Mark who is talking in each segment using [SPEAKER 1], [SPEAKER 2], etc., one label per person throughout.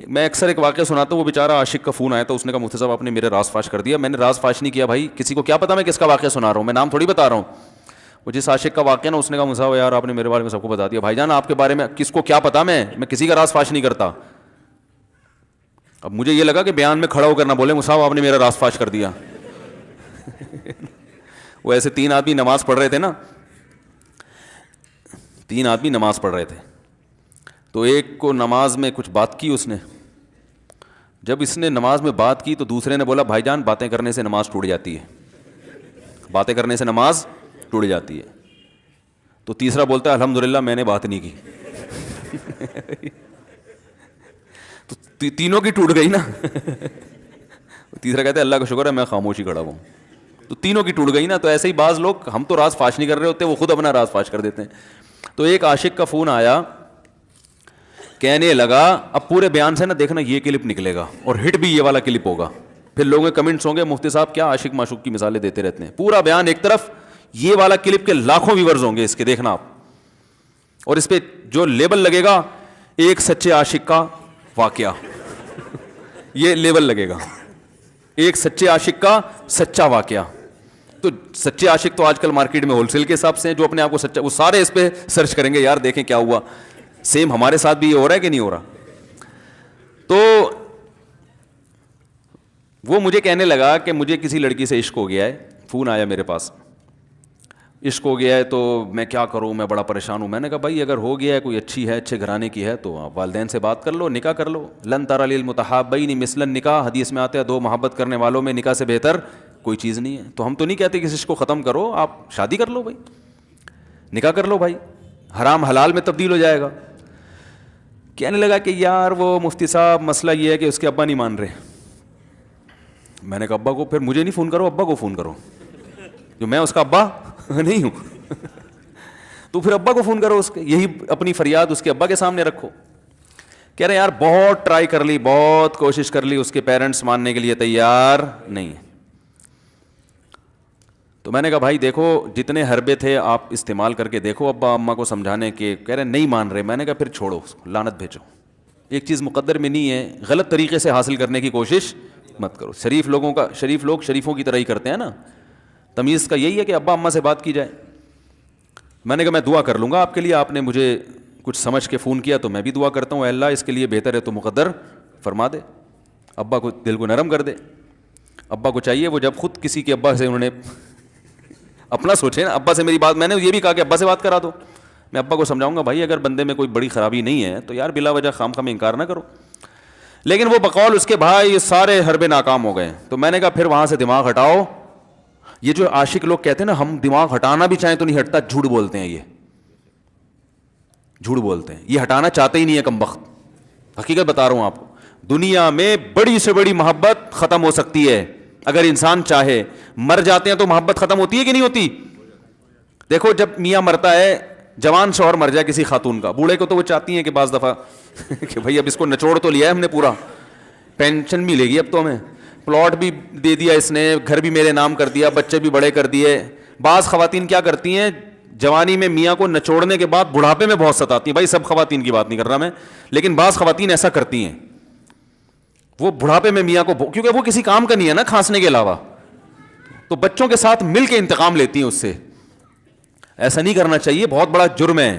[SPEAKER 1] میں اکثر ایک واقعہ سناتا ہوں, وہ بیچارہ عاشق کا فون آیا تھا, اس نے کہا مفتی صاحب آپ نے میرے راز فاش کر دیا. میں نے راز فاش نہیں کیا بھائی, کسی کو کیا پتا میں کس کا واقعہ سنا رہا ہوں, میں نام تھوڑی بتا رہا ہوں. وہ جس عاشق کا واقعہ نا, اس نے کہا مصعب یار آپ نے میرے بارے میں سب کو بتا دیا. بھائی جان آپ کے بارے میں کس کو کیا پتا, میں کسی کا راز فاش نہیں کرتا. اب مجھے یہ لگا کہ بیان میں کھڑا ہو کر نہ بولے مصعب آپ نے میرا راز فاش کر دیا. وہ ایسے 3 آدمی نماز پڑھ رہے تھے نا, 3 آدمی نماز پڑھ رہے تھے, تو ایک کو نماز میں کچھ بات کی اس نے. جب اس نے نماز میں بات کی تو دوسرے نے بولا بھائی جان باتیں کرنے سے نماز ٹوٹ جاتی ہے, باتیں کرنے سے نماز ٹوٹ جاتی ہے. تو تیسرا بولتا ہے الحمدللہ میں نے بات نہیں کی. تو تینوں کی ٹوٹ گئی نا. تیسرا کہتا ہے اللہ کا شکر ہے میں خاموشی کھڑا ہوں. تو تینوں کی ٹوٹ گئی نا. تو ایسے ہی بعض لوگ, ہم تو راز فاش نہیں کر رہے ہوتے, وہ خود اپنا راز فاش کر دیتے ہیں. تو ایک عاشق کا فون آیا, کہنے لگا اب پورے بیان سے نا دیکھنا یہ کلپ نکلے گا اور ہٹ بھی یہ والا کلپ ہوگا. پھر لوگوں کے کمنٹس ہوں گے مفتی صاحب کیا عاشق معشوق کی مثالیں دیتے رہتے ہیں. پورا بیان ایک طرف, یہ والا کلپ کے لاکھوں ویورز ہوں گے اس کے, دیکھنا آپ. اور اس پہ جو لیبل لگے گا ایک سچے عاشق کا واقعہ, یہ لیبل لگے گا, ایک سچے عاشق کا سچا واقعہ. تو سچے عاشق تو آج کل مارکیٹ میں ہول سیل کے حساب سے ہیں, جو اپنے آپ کو سچا, وہ سارے اس پہ سرچ کریں گے یار دیکھیں کیا ہوا, سیم ہمارے ساتھ بھی یہ ہو رہا ہے کہ نہیں ہو رہا. تو وہ مجھے کہنے لگا کہ مجھے کسی لڑکی سے عشق ہو گیا ہے, فون آیا میرے پاس, عشق ہو گیا ہے تو میں کیا کروں, میں بڑا پریشان ہوں. میں نے کہا بھائی اگر ہو گیا ہے, کوئی اچھی ہے, اچھے گھرانے کی ہے, تو آپ والدین سے بات کر لو, نکاح کر لو. لن تری للمتحابین مثل النکاح, حدیث میں آتا ہے 2 محبت کرنے والوں میں نکاح سے بہتر کوئی چیز نہیں ہے. تو ہم تو نہیں کہتے کہ اس کو ختم کرو, آپ شادی کر لو بھائی, نکاح کر لو بھائی, حرام حلال میں تبدیل ہو جائے گا. کہنے لگا کہ یار وہ مفتی صاحب مسئلہ یہ ہے کہ اس کے ابا نہیں مان رہے. میں نے کہا ابا کو, پھر مجھے نہیں فون کرو, ابا کو فون کرو, جو میں اس کا ابا نہیں ہوں. تو پھر ابا کو فون کرو, اس کے یہی اپنی فریاد اس کے ابا کے سامنے رکھو. کہہ رہے یار بہت ٹرائی کر لی, بہت کوشش کر لی, اس کے پیرنٹس ماننے کے لیے تیار نہیں. تو میں نے کہا بھائی دیکھو جتنے حربے تھے آپ استعمال کر کے دیکھو ابا اماں کو سمجھانے کے. کہہ رہے نہیں مان رہے. میں نے کہا پھر چھوڑو اس کو, لعنت بھیجو. ایک چیز مقدر میں نہیں ہے, غلط طریقے سے حاصل کرنے کی کوشش مت کرو. شریف لوگ شریفوں کی طرح ہی کرتے ہیں نا. تمیز کا یہی ہے کہ ابا اماں سے بات کی جائے. میں نے کہا میں دعا کر لوں گا آپ کے لیے, آپ نے مجھے کچھ سمجھ کے فون کیا تو میں بھی دعا کرتا ہوں, اے اللہ اس کے لیے بہتر ہے تو مقدر فرما دے, ابا کو دل کو نرم کر دے. ابا کو چاہیے وہ جب خود کسی کے ابا سے انہوں نے اپنا سوچے نا, ابا سے میری بات, میں نے یہ بھی کہا کہ ابا سے بات کرا دو. میں ابا کو سمجھاؤں گا بھائی اگر بندے میں کوئی بڑی خرابی نہیں ہے تو یار بلا وجہ خام میں انکار نہ کرو. لیکن وہ بقول اس کے بھائی یہ سارے حربے ناکام ہو گئے. تو میں نے کہا پھر وہاں سے دماغ ہٹاؤ. یہ جو عاشق لوگ کہتے ہیں نا ہم دماغ ہٹانا بھی چاہیں تو نہیں ہٹتا, جھوٹ بولتے ہیں, یہ جھوٹ بولتے ہیں, یہ ہٹانا چاہتے ہی نہیں ہے کمبخت. حقیقت بتا رہا ہوں آپ کو, دنیا میں بڑی سے بڑی محبت ختم ہو سکتی ہے اگر انسان چاہے. مر جاتے ہیں تو محبت ختم ہوتی ہے کہ نہیں ہوتی؟ دیکھو جب میاں مرتا ہے, جوان شوہر مر جائے کسی خاتون کا, بوڑھے کو تو وہ چاہتی ہیں کہ بعض دفعہ کہ بھائی اب اس کو نچوڑ تو لیا ہے ہم نے پورا, پینشن ملے گی اب تو ہمیں, پلاٹ بھی دے دیا اس نے, گھر بھی میرے نام کر دیا, بچے بھی بڑے کر دیے. بعض خواتین کیا کرتی ہیں جوانی میں میاں کو نچوڑنے کے بعد بڑھاپے میں بہت ستاتی ہیں. بھائی سب خواتین کی بات نہیں کر رہا میں, لیکن بعض خواتین ایسا کرتی ہیں, وہ بڑھاپے میں میاں کو, کیونکہ وہ کسی کام کا نہیں ہے نا کھانسنے کے علاوہ, تو بچوں کے ساتھ مل کے انتقام لیتی ہیں اس سے. ایسا نہیں کرنا چاہیے, بہت بڑا جرم ہے.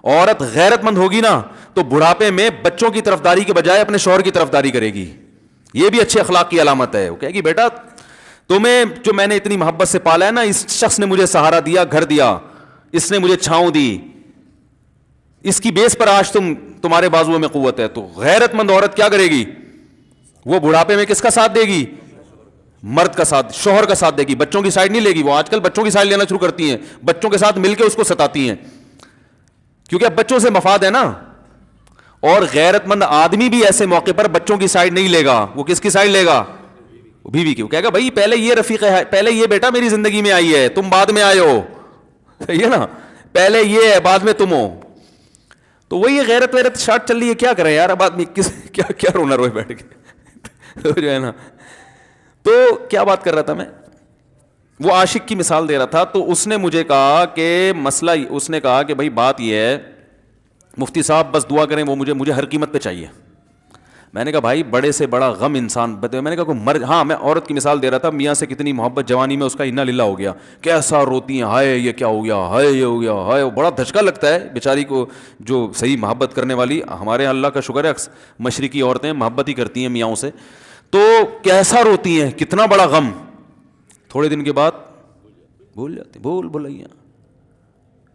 [SPEAKER 1] عورت غیرت مند ہوگی نا تو بڑھاپے میں بچوں کی طرفداری کے بجائے اپنے شوہر کی طرفداری کرے گی. یہ بھی اچھے اخلاق کی علامت ہے. وہ کہے گی بیٹا تمہیں جو میں نے اتنی محبت سے پالا ہے نا, اس شخص نے مجھے سہارا دیا, گھر دیا, اس نے مجھے چھاؤں دی, اس کی بیس پر آج تمہارے بازوؤں میں قوت ہے. تو غیرت مند عورت کیا کرے گی, وہ بڑھاپے میں کس کا ساتھ دے گی؟ مرد کا ساتھ, شوہر کا ساتھ دے گی, بچوں کی سائڈ نہیں لے گی. وہ آج کل بچوں کی سائڈ لینا شروع کرتی ہیں, بچوں کے ساتھ مل کے اس کو ستاتی ہیں, کیونکہ اب بچوں سے مفاد ہے نا. اور غیرت مند آدمی بھی ایسے موقع پر بچوں کی سائڈ نہیں لے گا. وہ کس کی سائڈ لے گا؟ بیوی کی. وہ کہے گا بھائی پہلے یہ رفیق ہے, پہلے یہ بیٹا میری زندگی میں آئی ہے, تم بعد میں آئے ہو, صحیح ہے نا, پہلے یہ ہے بعد میں تم ہو. تو وہی غیرت شارٹ چل رہی ہے. کیا کریں یار اب آدمی کیا رونا روئے بیٹھ کے جو ہے نا. تو کیا بات کر رہا تھا میں, وہ عاشق کی مثال دے رہا تھا. تو اس نے مجھے کہا کہ مسئلہ, اس نے کہا کہ بھائی بات یہ ہے مفتی صاحب بس دعا کریں, وہ مجھے ہر قیمت پہ چاہیے. میں نے کہا بھائی بڑے سے بڑا غم انسان بتے, میں نے کہا کوئی مر, ہاں میں عورت کی مثال دے رہا تھا, میاں سے کتنی محبت جوانی میں اس کا انا للہ ہو گیا, کیسا روتی ہیں, ہائے یہ کیا ہو گیا, ہائے یہ ہو گیا, ہائے, بڑا دھچکا لگتا ہے بیچاری کو. جو صحیح محبت کرنے والی, ہمارے اللہ کا شکر ہے مشرقی عورتیں محبت ہی کرتی ہیں میاں سے, تو کیسا روتی ہیں, کتنا بڑا غم, تھوڑے دن کے بعد بھول جاتے, بھول بھلائیاں.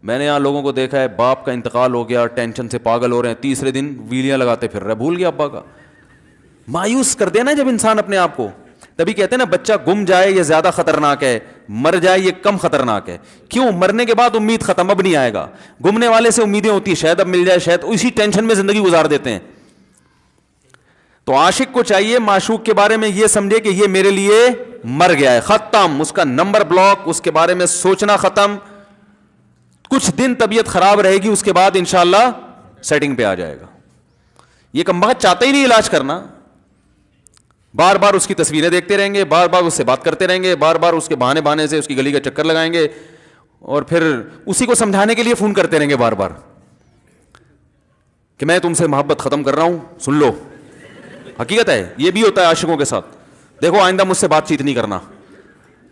[SPEAKER 1] میں نے یہاں لوگوں کو دیکھا ہے, باپ کا انتقال ہو گیا, ٹینشن سے پاگل ہو رہے ہیں, تیسرے دن ویلیاں لگاتے پھر رہے, بھول گیا ابا کا. مایوس کر دینا جب انسان اپنے آپ کو. تبھی کہتے ہیں نا بچہ گم جائے یہ زیادہ خطرناک ہے, مر جائے یہ کم خطرناک ہے. کیوں؟ مرنے کے بعد امید ختم, اب نہیں آئے گا. گمنے والے سے امیدیں ہوتی ہیں شاید اب مل جائے, شاید, اسی ٹینشن میں زندگی گزار دیتے ہیں. تو عاشق کو چاہیے معشوق کے بارے میں یہ سمجھے کہ یہ میرے لیے مر گیا ہے, ختم, اس کا نمبر بلاک, اس کے بارے میں سوچنا ختم. کچھ دن طبیعت خراب رہے گی, اس کے بعد انشاءاللہ سیٹنگ پہ آ جائے گا. یہ کمبخت چاہتا ہی نہیں علاج کرنا, بار بار اس کی تصویریں دیکھتے رہیں گے, بار بار اس سے بات کرتے رہیں گے, بار بار اس کے بہانے سے اس کی گلی کا چکر لگائیں گے, اور پھر اسی کو سمجھانے کے لیے فون کرتے رہیں گے بار بار کہ میں تم سے محبت ختم کر رہا ہوں, سن لو. حقیقت ہے, یہ بھی ہوتا ہے عاشقوں کے ساتھ. دیکھو آئندہ مجھ سے بات چیت نہیں کرنا,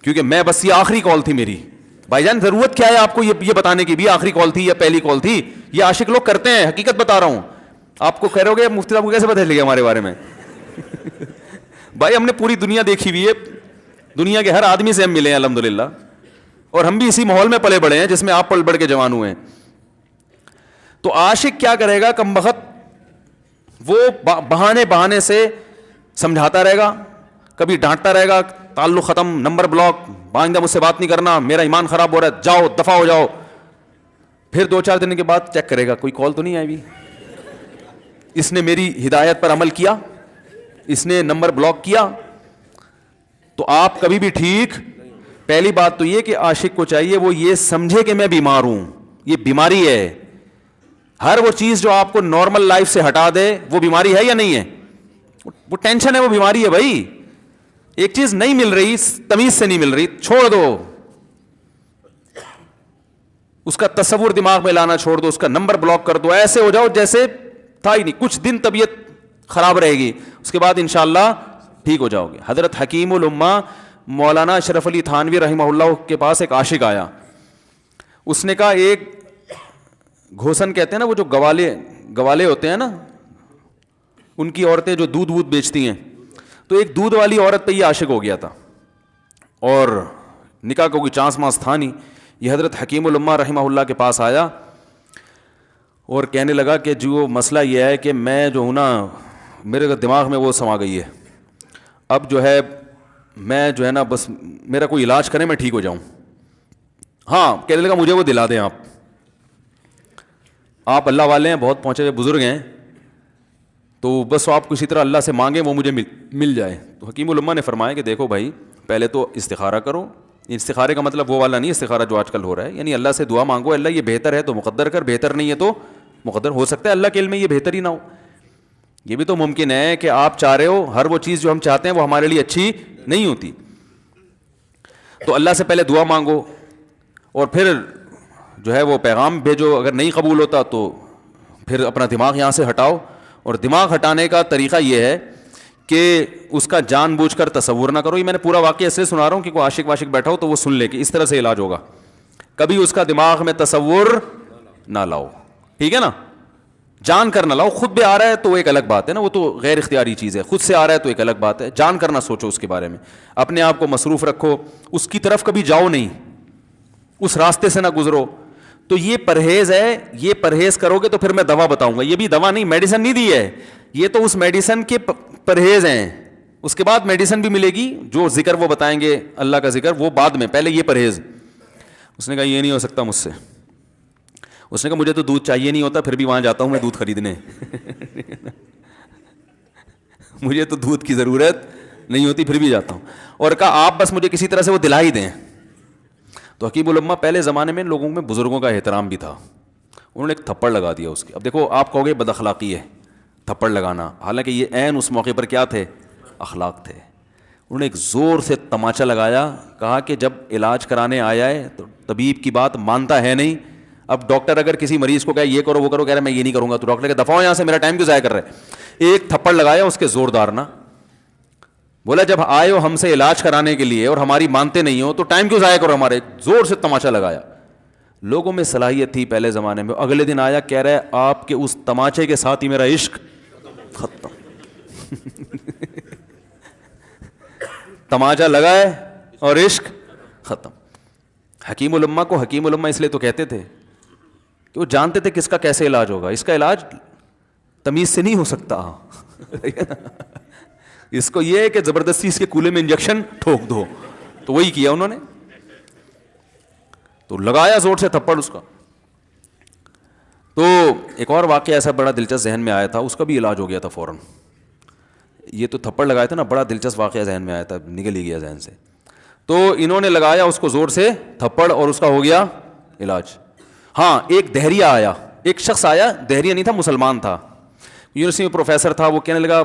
[SPEAKER 1] کیونکہ میں بس یہ آخری کال تھی میری. بھائی جان ضرورت کیا ہے آپ کو یہ بتانے کی بھی آخری کال تھی یا پہلی کال تھی؟ یہ عاشق لوگ کرتے ہیں, حقیقت بتا رہا ہوں. آپ کو کہہ رہے ہو گے مفتی صاحب کو کیسے بدل لیا ہمارے بارے میں؟ بھائی ہم نے پوری دنیا دیکھی ہوئی ہے, دنیا کے ہر آدمی سے ہم ملے ہیں الحمدللہ, اور ہم بھی اسی ماحول میں پلے بڑے ہیں جس میں آپ پل بڑھ کے جوان ہوئے ہیں. تو عاشق کیا کرے گا کمبخت, وہ بہانے سے سمجھاتا رہے گا, کبھی ڈانٹتا رہے گا, تعلق ختم, نمبر بلاک, آئندہ مجھ سے بات نہیں کرنا, میرا ایمان خراب ہو رہا ہے, جاؤ دفع ہو جاؤ. پھر 2-4 دن کے بعد چیک کرے گا کوئی کال تو نہیں آئی بھی, اس نے میری ہدایت پر عمل کیا, اس نے نمبر بلاک کیا. تو آپ کبھی بھی ٹھیک. پہلی بات تو یہ کہ عاشق کو چاہیے وہ یہ سمجھے کہ میں بیمار ہوں, یہ بیماری ہے. ہر وہ چیز جو آپ کو نارمل لائف سے ہٹا دے وہ بیماری ہے یا نہیں ہے؟ وہ ٹینشن ہے, وہ بیماری ہے بھائی. ایک چیز نہیں مل رہی, تمیز سے نہیں مل رہی, چھوڑ دو, اس کا تصور دماغ میں لانا چھوڑ دو, اس کا نمبر بلاک کر دو, ایسے ہو جاؤ جیسے تھا ہی نہیں. کچھ دن طبیعت خراب رہے گی, اس کے بعد انشاءاللہ ٹھیک ہو جاؤ گے. حضرت حکیم الامہ مولانا اشرف علی تھانوی رحمہ اللہ کے پاس ایک عاشق آیا. اس نے کہا ایک گھوسن کہتے ہیں نا, وہ جو گوالے ہوتے ہیں نا, ان کی عورتیں جو دودھ بیچتی ہیں, تو ایک دودھ والی عورت پہ یہ عاشق ہو گیا تھا, اور نکاح کا کوئی چانس مانس تھا نہیں. یہ حضرت حکیم الامہ رحمہ اللہ کے پاس آیا اور کہنے لگا کہ جو مسئلہ یہ ہے کہ میں جو ہوں نا, میرے دماغ میں وہ سما گئی ہے, اب جو ہے میں جو ہے نا بس میرا کوئی علاج کریں میں ٹھیک ہو جاؤں. ہاں, کہنے لگا مجھے وہ دلا دیں آپ اللہ والے ہیں, بہت پہنچے ہوئے بزرگ ہیں, تو بس آپ کسی طرح اللہ سے مانگیں وہ مجھے مل جائے. تو حکیم الامہ نے فرمایا کہ دیکھو بھائی, پہلے تو استخارہ کرو. استخارے کا مطلب وہ والا نہیں استخارہ جو آج کل ہو رہا ہے, یعنی اللہ سے دعا مانگو, اللہ یہ بہتر ہے تو مقدر کر, بہتر نہیں ہے تو مقدر. ہو سکتا ہے اللہ کے علم میں یہ بہتر ہی نہ ہو, یہ بھی تو ممکن ہے کہ آپ چاہ رہے ہو ہر وہ چیز جو ہم چاہتے ہیں وہ ہمارے لیے اچھی نہیں ہوتی. تو اللہ سے پہلے دعا مانگو, اور پھر جو ہے وہ پیغام بھیجو. اگر نہیں قبول ہوتا تو پھر اپنا دماغ یہاں سے ہٹاؤ. اور دماغ ہٹانے کا طریقہ یہ ہے کہ اس کا جان بوجھ کر تصور نہ کرو. یہ میں نے پورا واقعہ اس لیے سنا رہا ہوں کہ کوئی عاشق واشق بیٹھا ہو تو وہ سن لے کہ اس طرح سے علاج ہوگا. کبھی اس کا دماغ میں تصور نہ لاؤ, ٹھیک ہے نا, جان کر نہ لاؤ. خود بھی آ رہا ہے تو وہ ایک الگ بات ہے نا, وہ تو غیر اختیاری چیز ہے. خود سے آ رہا ہے تو ایک الگ بات ہے, جان کر نہ سوچو اس کے بارے میں, اپنے آپ کو مصروف رکھو, اس کی طرف کبھی جاؤ نہیں, اس راستے سے نہ گزرو. تو یہ پرہیز ہے, یہ پرہیز کرو گے تو پھر میں دوا بتاؤں گا. یہ بھی دوا نہیں, میڈیسن نہیں دی ہے, یہ تو اس میڈیسن کے پرہیز ہیں. اس کے بعد میڈیسن بھی ملے گی, جو ذکر وہ بتائیں گے اللہ کا ذکر وہ بعد میں, پہلے یہ پرہیز. اس نے کہا یہ نہیں ہو سکتا مجھ سے. اس نے کہا مجھے تو دودھ چاہیے نہیں ہوتا, پھر بھی وہاں جاتا ہوں میں دودھ خریدنے. مجھے تو دودھ کی ضرورت نہیں ہوتی, پھر بھی جاتا ہوں. اور کہا آپ بس مجھے کسی طرح سے وہ دلا ہی دیں. تو حکیم الامہ پہلے زمانے میں لوگوں میں بزرگوں کا احترام بھی تھا, انہوں نے ایک تھپڑ لگا دیا اس کے. اب دیکھو آپ کہو گے بد اخلاقی ہے تھپڑ لگانا, حالانکہ یہ عین اس موقع پر کیا تھے, اخلاق تھے. انہوں نے ایک زور سے تماچا لگایا, کہا کہ جب علاج کرانے آیا ہے تو طبیب کی بات مانتا ہے نہیں. اب ڈاکٹر اگر کسی مریض کو کہے یہ کرو وہ کرو, کہہ رہا ہے میں یہ نہیں کروں گا, تو ڈاکٹر کہ دفعہ ہو یہاں سے, میرا ٹائم کیوں ضائع کر رہا ہے. ایک تھپڑ لگایا اس کے زوردار نا. بولا جب آئے ہو ہم سے علاج کرانے کے لیے اور ہماری مانتے نہیں ہو تو ٹائم کیوں ضائع کرو ہمارے. زور سے تماچا لگایا. لوگوں میں صلاحیت تھی پہلے زمانے میں. اگلے دن آیا کہہ رہا ہے آپ کے اس تماچے کے ساتھ ہی میرا عشق ختم. تماچا لگائے اور عشق ختم. حکیم الامہ کو حکیم الامہ اس لیے تو کہتے تھے کہ وہ جانتے تھے کس کا کیسے علاج ہوگا. اس کا علاج تمیز سے نہیں ہو سکتا. اس کو یہ ہے کہ زبردستی اس کے کولے میں انجیکشن ٹھوک دو. تو وہی کیا انہوں نے. تو لگایا زور سے تھپڑ اس کا. تو ایک اور واقعہ ایسا بڑا دلچسپ ذہن میں آیا تھا, اس کا بھی علاج ہو گیا تھا فوراً. یہ تو تھپڑ لگایا تھا نا, بڑا دلچسپ واقعہ ذہن میں آیا تھا, نکل ہی گیا ذہن سے. تو انہوں نے لگایا اس کو زور سے تھپڑ اور اس کا ہو گیا علاج. ہاں ایک دہریہ آیا, ایک شخص آیا, دہریہ نہیں تھا, مسلمان تھا, یونیورسٹی میں پروفیسر تھا. وہ کہنے لگا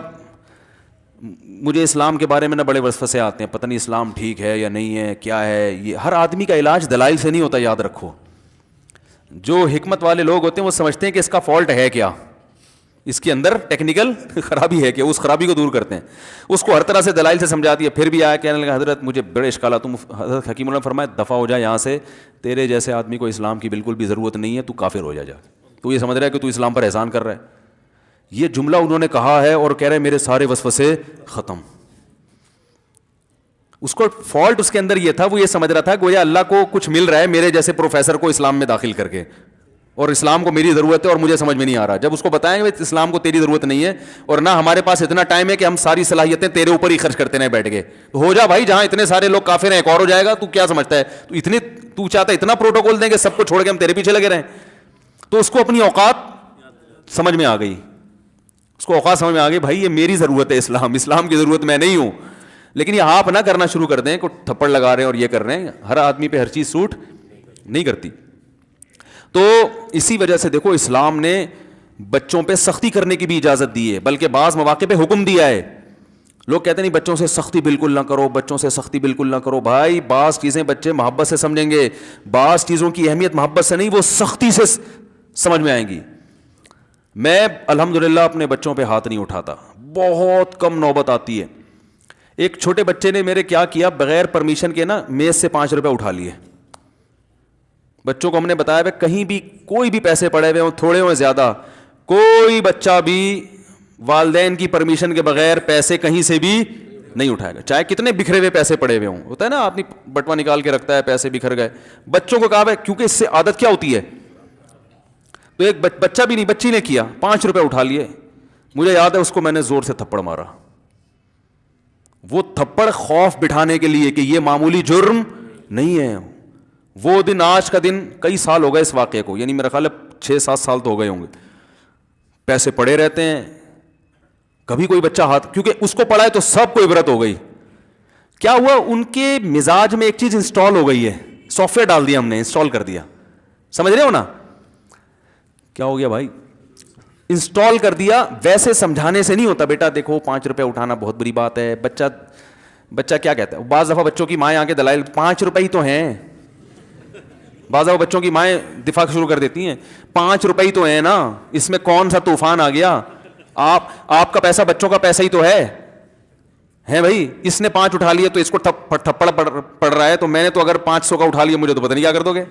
[SPEAKER 1] مجھے اسلام کے بارے میں نا بڑے وسوسے آتے ہیں, پتہ نہیں اسلام ٹھیک ہے یا نہیں ہے, کیا ہے یہ. ہر آدمی کا علاج دلائل سے نہیں ہوتا, یاد رکھو. جو حکمت والے لوگ ہوتے ہیں وہ سمجھتے ہیں کہ اس کا فالٹ ہے کیا, اس کے اندر ٹیکنیکل خرابی ہے کہ اس خرابی کو دور کرتے ہیں. اس کو ہر طرح سے دلائل سے سمجھا دیا. پھر بھی آیا کہنے لگا حضرت مجھے بڑے اشکالات. حضرت حکیم اللہ نے فرمایا دفع ہو جائے یہاں سے, تیرے جیسے آدمی کو اسلام کی بالکل بھی ضرورت نہیں ہے, تو کافر ہو جا. تو یہ سمجھ رہا ہے کہ تو اسلام پر احسان کر رہا ہے. یہ جملہ انہوں نے کہا ہے اور کہہ رہے میرے سارے وسوسے ختم. اس کو فالٹ اس کے اندر یہ تھا, وہ یہ سمجھ رہا تھا کہ گویا اللہ کو کچھ مل رہا ہے میرے جیسے پروفیسر کو اسلام میں داخل کر کے, اور اسلام کو میری ضرورت ہے اور مجھے سمجھ میں نہیں آ رہا. جب اس کو بتائیں گے اسلام کو تیری ضرورت نہیں ہے اور نہ ہمارے پاس اتنا ٹائم ہے کہ ہم ساری صلاحیتیں تیرے اوپر ہی خرچ کرتے رہیں بیٹھ کے, تو ہو جا بھائی, جہاں اتنے سارے لوگ کافر ہیں ایک اور ہو جائے گا. تو کیا سمجھتا ہے تو چاہتا ہے اتنا پروٹوکول دیں کہ سب کو چھوڑ کے ہم تیرے پیچھے لگے رہیں. تو اس کو اپنی اوقات سمجھ میں آ گئی. اس کو اوقات سمجھ میں آ گئی, بھائی یہ میری ضرورت ہے اسلام کی ضرورت میں نہیں ہوں. لیکن یہ آپ نہ کرنا شروع کر دیں کہ تھپڑ لگا رہے ہیں اور یہ کر رہے ہیں. ہر آدمی پہ ہر چیز سوٹ نہیں کرتی. تو اسی وجہ سے دیکھو اسلام نے بچوں پہ سختی کرنے کی بھی اجازت دی ہے, بلکہ بعض مواقع پہ حکم دیا ہے. لوگ کہتے نہیں بچوں سے سختی بالکل نہ کرو, بچوں سے سختی بالکل نہ کرو. بھائی بعض چیزیں بچے محبت سے سمجھیں گے, بعض چیزوں کی اہمیت محبت سے نہیں, وہ سختی سے سمجھ میں آئیں گی. میں الحمدللہ اپنے بچوں پہ ہاتھ نہیں اٹھاتا, بہت کم نوبت آتی ہے. ایک چھوٹے بچے نے میرے کیا کیا, بغیر پرمیشن کے نا میز سے 5 روپے اٹھا لیے. بچوں کو ہم نے بتایا ہے کہیں بھی کوئی بھی پیسے پڑے ہوئے ہوں, تھوڑے ہوں زیادہ, کوئی بچہ بھی والدین کی پرمیشن کے بغیر پیسے کہیں سے بھی نہیں اٹھائے گا, چاہے کتنے بکھرے ہوئے پیسے پڑے ہوئے ہوں. ہوتا ہے نا آدمی بٹوا نکال کے رکھتا ہے, پیسے بکھر گئے. بچوں کو کہا ہے کیونکہ اس سے عادت کیا ہوتی ہے. تو ایک بچہ بھی نہیں, بچی نے کیا, 5 روپے اٹھا لیے. مجھے یاد ہے اس کو میں نے زور سے تھپڑ مارا. وہ تھپڑ خوف بٹھانے کے لیے کہ یہ معمولی جرم نہیں ہے. وہ دن, آج کا دن کئی سال ہو گئے اس واقعے کو, یعنی میرا خیال ہے 6-7 سال تو ہو گئے ہوں گے. پیسے پڑے رہتے ہیں, کبھی کوئی بچہ ہاتھ, کیونکہ اس کو پڑا ہے تو سب کو عبرت ہو گئی. کیا ہوا, ان کے مزاج میں ایک چیز انسٹال ہو گئی ہے, سافٹ ویئر ڈال دیا ہم نے, انسٹال کر دیا. سمجھ رہے ہو نا کیا ہو گیا بھائی, انسٹال کر دیا. ویسے سمجھانے سے نہیں ہوتا بیٹا, دیکھو 5 روپے اٹھانا بہت بڑی بات ہے. بچہ کیا کہتا ہے, بعض دفعہ بچوں کی مائیں آ کے دلائل 5 روپے ہی تو ہیں. بعض دفعہ بچوں کی مائیں دفاع شروع کر دیتی ہیں, 5 روپے ہی تو ہیں نا, اس میں کون سا طوفان آ گیا. آپ کا پیسہ بچوں کا پیسہ ہی تو ہے بھائی. اس نے 5 اٹھا لیے تو اس کو تھپڑ پڑ رہا ہے, تو میں نے تو اگر 500 کا اٹھا لیا مجھے تو پتہ نہیں کیا کر دو گے.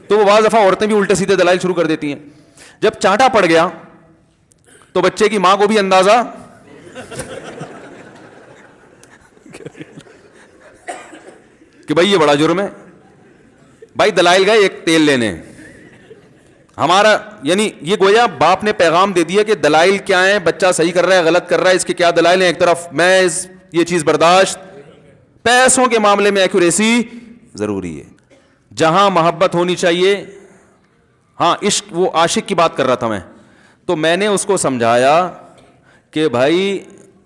[SPEAKER 1] تو وہ بعض دفعہ عورتیں بھی الٹے سیدھے دلائل شروع کر دیتی ہیں. جب چانٹا پڑ گیا تو بچے کی ماں کو بھی اندازہ کہ بھائی یہ بڑا جرم ہے. بھائی دلائل گئے ایک تیل لینے, ہمارا یعنی یہ گویا باپ نے پیغام دے دیا کہ دلائل کیا ہیں, بچہ صحیح کر رہا ہے غلط کر رہا ہے, اس کے کیا دلائل ہیں. ایک طرف محض یہ چیز برداشت, پیسوں کے معاملے میں ایکوریسی ضروری ہے. جہاں محبت ہونی چاہیے, ہاں عشق, وہ عاشق کی بات کر رہا تھا میں, تو میں نے اس کو سمجھایا کہ بھائی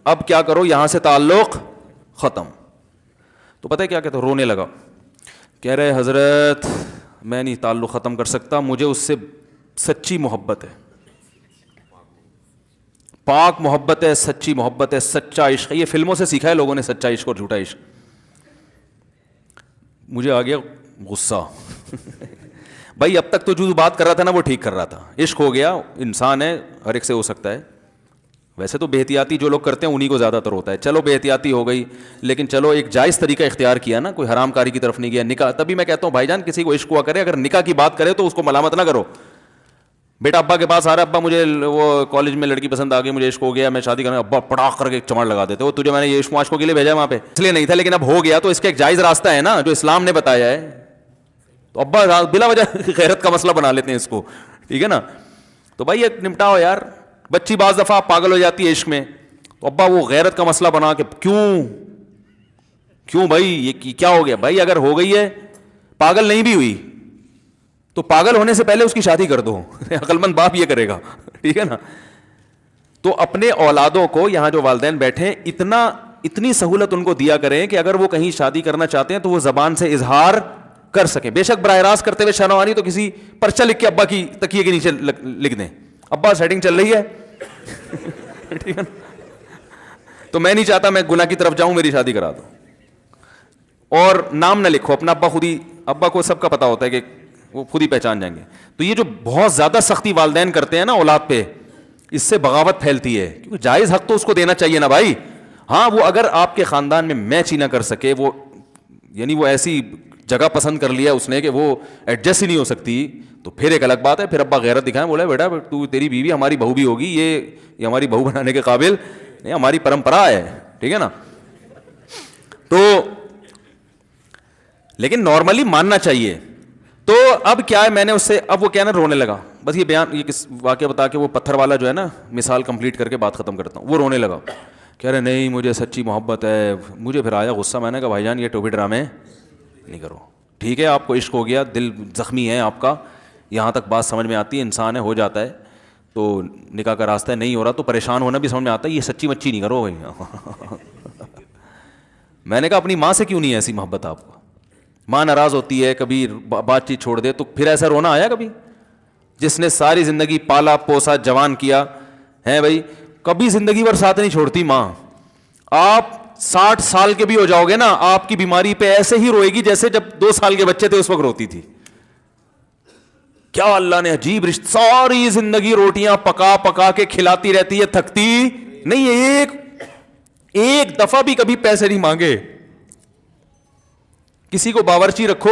[SPEAKER 1] اب کیا کرو, یہاں سے تعلق ختم. تو پتہ ہے کیا کہتا, رونے لگا, کہہ رہے حضرت میں نہیں تعلق ختم کر سکتا, مجھے اس سے سچی محبت ہے, پاک محبت ہے, سچی محبت ہے, سچا عشق. یہ فلموں سے سیکھا ہے لوگوں نے, سچا عشق اور جھوٹا عشق. مجھے آ گیا غصہ. بھائی اب تک تو جو بات کر رہا تھا نا وہ ٹھیک کر رہا تھا, عشق ہو گیا, انسان ہے, ہر ایک سے ہو سکتا ہے. ویسے تو بے احتیاطی جو لوگ کرتے ہیں انہیں کو زیادہ تر ہوتا ہے. چلو بے احتیاطی ہو گئی, لیکن چلو ایک جائز طریقہ اختیار کیا نا, کوئی حرام کاری کی طرف نہیں گیا. نکاح, تبھی میں کہتا ہوں بھائی جان کسی کو عشق ہوا کرے, اگر نکاح کی بات کرے تو اس کو ملامت نہ کرو. بیٹا ابا کے پاس آ رہا ہے, ابا مجھے وہ کالج میں لڑکی پسند آ گئی, مجھے عشق ہو گیا, میں شادی کرنا, ابا پڑاخ کر کے چمڑ لگا دیتے, وہ تجھے میں نے یہ عشق معاشقوں کے لیے بھیجا وہاں پہ, اس لیے نہیں تھا, لیکن اب ہو گیا تو اس کا ایک جائز راستہ ہے نا جو اسلام نے بتایا ہے. تو ابا بلا وجہ غیرت کا مسئلہ بنا لیتے ہیں اس کو, ٹھیک ہے نا. تو بھائی ایک نمٹاؤ یار. بچی بعض دفعہ پاگل ہو جاتی ہے عشق میں, تو ابا وہ غیرت کا مسئلہ بنا کے کیوں بھائی یہ کیا ہو گیا. بھائی اگر ہو گئی ہے, پاگل نہیں بھی ہوئی تو پاگل ہونے سے پہلے اس کی شادی کر دو. عقل مند باپ یہ کرے گا, ٹھیک ہے نا. تو اپنے اولادوں کو, یہاں جو والدین بیٹھے, اتنی سہولت ان کو دیا کریں کہ اگر وہ کہیں شادی کرنا چاہتے ہیں تو وہ زبان سے اظہار کر سکیں. بے شک براہ راست کرتے ہوئے شرم آ رہی تو کسی پرچہ لکھ کے ابا کی تکیے کے نیچے لکھ دیں, ابا سیٹنگ چل رہی ہے, ٹھیک ہے نا. تو میں نہیں چاہتا میں گناہ کی طرف جاؤں, میری شادی کرا دو. اور نام نہ لکھو اپنا, ابا خود ہی, ابا کو سب کا پتا ہوتا ہے کہ وہ خود ہی پہچان جائیں گے. تو یہ جو بہت زیادہ سختی والدین کرتے ہیں نا اولاد پہ, اس سے بغاوت پھیلتی ہے, کیونکہ جائز حق تو اس کو دینا چاہیے نا بھائی. ہاں وہ اگر آپ کے خاندان میں میچ ہی نہ کر سکے, وہ یعنی وہ ایسی جگہ پسند کر لیا اس نے کہ وہ ایڈجسٹ ہی نہیں ہو سکتی, تو پھر ایک الگ بات ہے. پھر ابا غیرت دکھائیں, بولا بیٹا تو تیری بیوی ہماری بہو بھی ہوگی, یہ ہماری بہو بنانے کے قابل نہیں, ہماری پرمپرا ہے, ٹھیک ہے نا. تو لیکن نارملی ماننا چاہیے. تو اب کیا ہے, میں نے اس سے, اب وہ کیا نا رونے لگا. بس یہ بیان, یہ کس واقعہ بتا کے وہ پتھر والا جو ہے نا مثال کمپلیٹ کر کے بات ختم کرتا ہوں. وہ رونے لگا, کہہ رہے نہیں مجھے سچی محبت ہے. مجھے پھر آیا غصہ, میں نے کہا بھائی جان یہ ٹوپی ڈرامے نہیں کرو, ٹھیک ہے آپ کو عشق ہو گیا, دل زخمی ہے آپ کا, یہاں تک بات سمجھ میں آتی ہے, انسان ہے, ہو جاتا ہے, تو نکاح کا راستہ نہیں ہو رہا تو پریشان ہونا بھی سمجھ میں آتا ہے, یہ سچی مچی نہیں کرو بھائی. میں نے کہا اپنی ماں سے کیوں نہیں ہے ایسی محبت آپ کو, ماں ناراض ہوتی ہے, کبھی بات چیت چھوڑ دے تو پھر ایسا رونا آیا کبھی؟ جس نے ساری زندگی پالا پوسا جوان کیا ہے بھائی, کبھی زندگی بھر ساتھ نہیں چھوڑتی ماں. آپ 60 سال کے بھی ہو جاؤ گے نا, آپ کی بیماری پہ ایسے ہی روئے گی جیسے جب 2 سال کے بچے تھے اس وقت روتی تھی. کیا اللہ نے عجیب رشتہ, ساری زندگی روٹیاں پکا پکا کے کھلاتی رہتی ہے, تھکتی نہیں, ایک دفعہ بھی کبھی پیسے نہیں مانگے. کسی کو باورچی رکھو,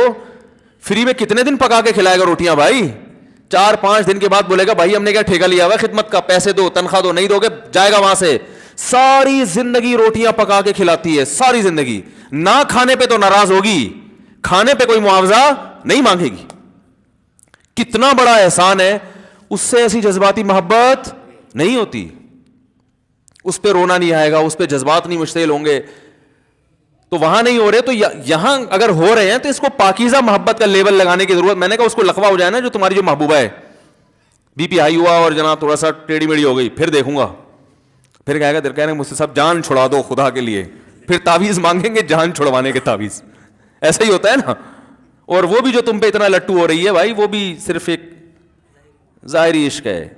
[SPEAKER 1] فری میں کتنے دن پکا کے کھلائے گا روٹیاں بھائی؟ 4-5 دن کے بعد بولے گا بھائی ہم نے کیا ٹھیکہ لیا ہوا خدمت کا, پیسے دو, تنخواہ دو, نہیں دو گے جائے گا وہاں سے. ساری زندگی روٹیاں پکا کے کھلاتی ہے, ساری زندگی. نہ کھانے پہ تو ناراض ہوگی, کھانے پہ کوئی معاوضہ نہیں مانگے گی. کتنا بڑا احسان ہے, اس سے ایسی جذباتی محبت نہیں ہوتی. اس پہ رونا نہیں آئے گا, اس پہ جذبات نہیں مشتعل ہوں گے. تو وہاں نہیں ہو رہے تو یہاں اگر ہو رہے ہیں تو اس کو پاکیزہ محبت کا لیبل لگانے کی ضرورت. میں نے کہا اس کو لقوہ ہو جائے نا جو تمہاری جو محبوبہ ہے, بی پی ہائی ہوا اور جناب تھوڑا سا ٹیڑھی میڑھی ہو گئی, پھر دیکھوں گا, پھر کہے گا دل کہنے مجھ سے سب جان چھڑا دو خدا کے لیے, پھر تعویذ مانگیں گے جان چھڑوانے کے تعویذ. ایسا ہی ہوتا ہے نا. اور وہ بھی جو تم پہ اتنا لٹو ہو رہی ہے بھائی, وہ بھی صرف ایک ظاہری عشق ہے.